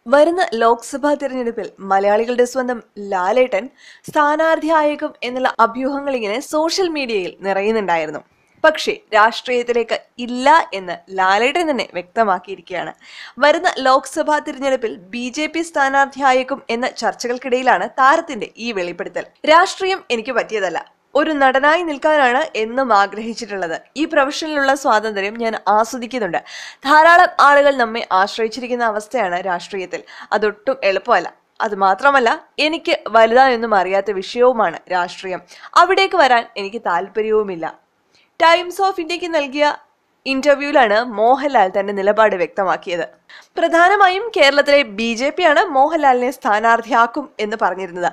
വരുന്ന ലോക്സഭാ തിരഞ്ഞെടുപ്പിൽ മലയാളികളുടെ സ്വന്തം ലാലേട്ടൻ സ്ഥാനാർത്ഥിയായേക്കും എന്നുള്ള അഭ്യൂഹങ്ങൾ ഇങ്ങനെ സോഷ്യൽ മീഡിയയിൽ നിറയുന്നുണ്ടായിരുന്നു. പക്ഷേ രാഷ്ട്രീയത്തിലേക്ക് ഇല്ല എന്ന് ലാലേട്ടൻ തന്നെ വ്യക്തമാക്കിയിരിക്കുകയാണ്. വരുന്ന ലോക്സഭാ തിരഞ്ഞെടുപ്പിൽ BJP സ്ഥാനാർത്ഥിയായേക്കും എന്ന ചർച്ചകൾക്കിടയിലാണ് താരത്തിന്റെ ഈ വെളിപ്പെടുത്തൽ. രാഷ്ട്രീയം എനിക്ക് പറ്റിയതല്ല, ഒരു നടനായി നിൽക്കാനാണ് എന്നും ആഗ്രഹിച്ചിട്ടുള്ളത്. ഈ പ്രൊഫഷനിലുള്ള സ്വാതന്ത്ര്യം ഞാൻ ആസ്വദിക്കുന്നുണ്ട്. ധാരാളം ആളുകൾ നമ്മെ ആശ്രയിച്ചിരിക്കുന്ന അവസ്ഥയാണ് രാഷ്ട്രീയത്തിൽ. അതൊട്ടും എളുപ്പമല്ല. അത് മാത്രമല്ല, എനിക്ക് വലുതായൊന്നും അറിയാത്ത വിഷയവുമാണ് രാഷ്ട്രീയം. അവിടേക്ക് വരാൻ എനിക്ക് താല്പര്യവുമില്ല. ടൈംസ് ഓഫ് ഇന്ത്യക്ക് നൽകിയ ഇന്റർവ്യൂവിലാണ് മോഹൻലാൽ തന്റെ നിലപാട് വ്യക്തമാക്കിയത്. പ്രധാനമായും കേരളത്തിലെ BJP ആണ് മോഹൻലാലിനെ സ്ഥാനാർത്ഥിയാക്കും എന്ന് പറഞ്ഞിരുന്നത്.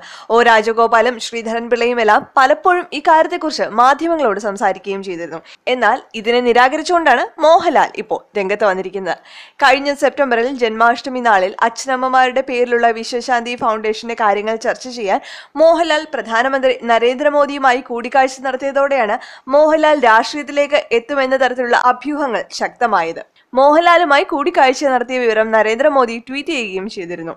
രാജഗോപാലും ശ്രീധരൻ പിള്ളയും എല്ലാം പലപ്പോഴും ഇക്കാര്യത്തെക്കുറിച്ച് മാധ്യമങ്ങളോട് സംസാരിക്കുകയും ചെയ്തിരുന്നു. എന്നാൽ ഇതിനെ നിരാകരിച്ചുകൊണ്ടാണ് മോഹൻലാൽ ഇപ്പോൾ രംഗത്ത് വന്നിരിക്കുന്നത്. കഴിഞ്ഞ സെപ്റ്റംബറിൽ ജന്മാഷ്ടമി നാളിൽ അച്ഛനമ്മമാരുടെ പേരിലുള്ള വിശ്വശാന്തി ഫൗണ്ടേഷന്റെ കാര്യങ്ങൾ ചർച്ച ചെയ്യാൻ മോഹൻലാൽ പ്രധാനമന്ത്രി നരേന്ദ്രമോദിയുമായി കൂടിക്കാഴ്ച നടത്തിയതോടെയാണ് മോഹൻലാൽ രാഷ്ട്രീയത്തിലേക്ക് എത്തുമെന്ന തരത്തിലുള്ള അഭ്യൂഹങ്ങൾ ശക്തമായത്. മോഹൻലാലുമായി കൂടിക്കാഴ്ച നടത്തിയ വിവരം നരേന്ദ്രമോദി ട്വീറ്റ് ചെയ്യുകയും ചെയ്തിരുന്നു.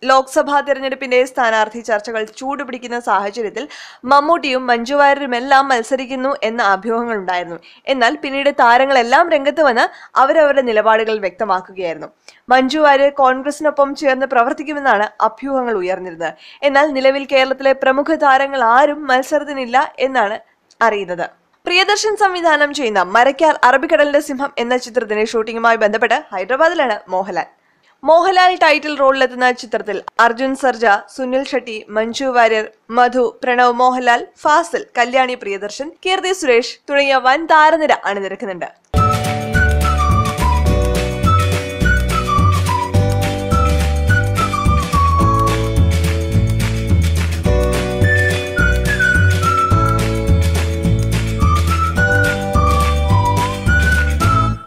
ലോക്സഭാ തെരഞ്ഞെടുപ്പിന്റെ സ്ഥാനാർത്ഥി ചർച്ചകൾ ചൂടുപിടിക്കുന്ന സാഹചര്യത്തിൽ മമ്മൂട്ടിയും മഞ്ജു വാര്യരുമെല്ലാം മത്സരിക്കുന്നു എന്ന അഭ്യൂഹങ്ങൾ ഉണ്ടായിരുന്നു. എന്നാൽ പിന്നീട് താരങ്ങളെല്ലാം രംഗത്ത് വന്ന് അവരവരുടെ നിലപാടുകൾ വ്യക്തമാക്കുകയായിരുന്നു. മഞ്ജു വാര്യർ കോൺഗ്രസിനൊപ്പം ചേർന്ന് പ്രവർത്തിക്കുമെന്നാണ് അഭ്യൂഹങ്ങൾ ഉയർന്നിരുന്നത്. എന്നാൽ നിലവിൽ കേരളത്തിലെ പ്രമുഖ താരങ്ങൾ ആരും മത്സരത്തിനില്ല എന്നാണ് അറിയുന്നത്. പ്രിയദർശൻ സംവിധാനം ചെയ്യുന്ന മരക്കാർ അറബിക്കടലിന്റെ സിംഹം എന്ന ചിത്രത്തിന്റെ ഷൂട്ടിംഗുമായി ബന്ധപ്പെട്ട് ഹൈദരാബാദിലാണ് മോഹൻലാൽ ടൈറ്റിൽ റോളിലെത്തുന്ന ചിത്രത്തിൽ അർജുൻ സർജ, സുനിൽ ഷെട്ടി, മഞ്ജു വാര്യർ, മധു, പ്രണവ് മോഹൻലാൽ, ഫാസിൽ, കല്യാണി പ്രിയദർശൻ, കീർത്തി സുരേഷ് തുടങ്ങിയ വൻ താരനിര അണിനിരക്കുന്നുണ്ട്.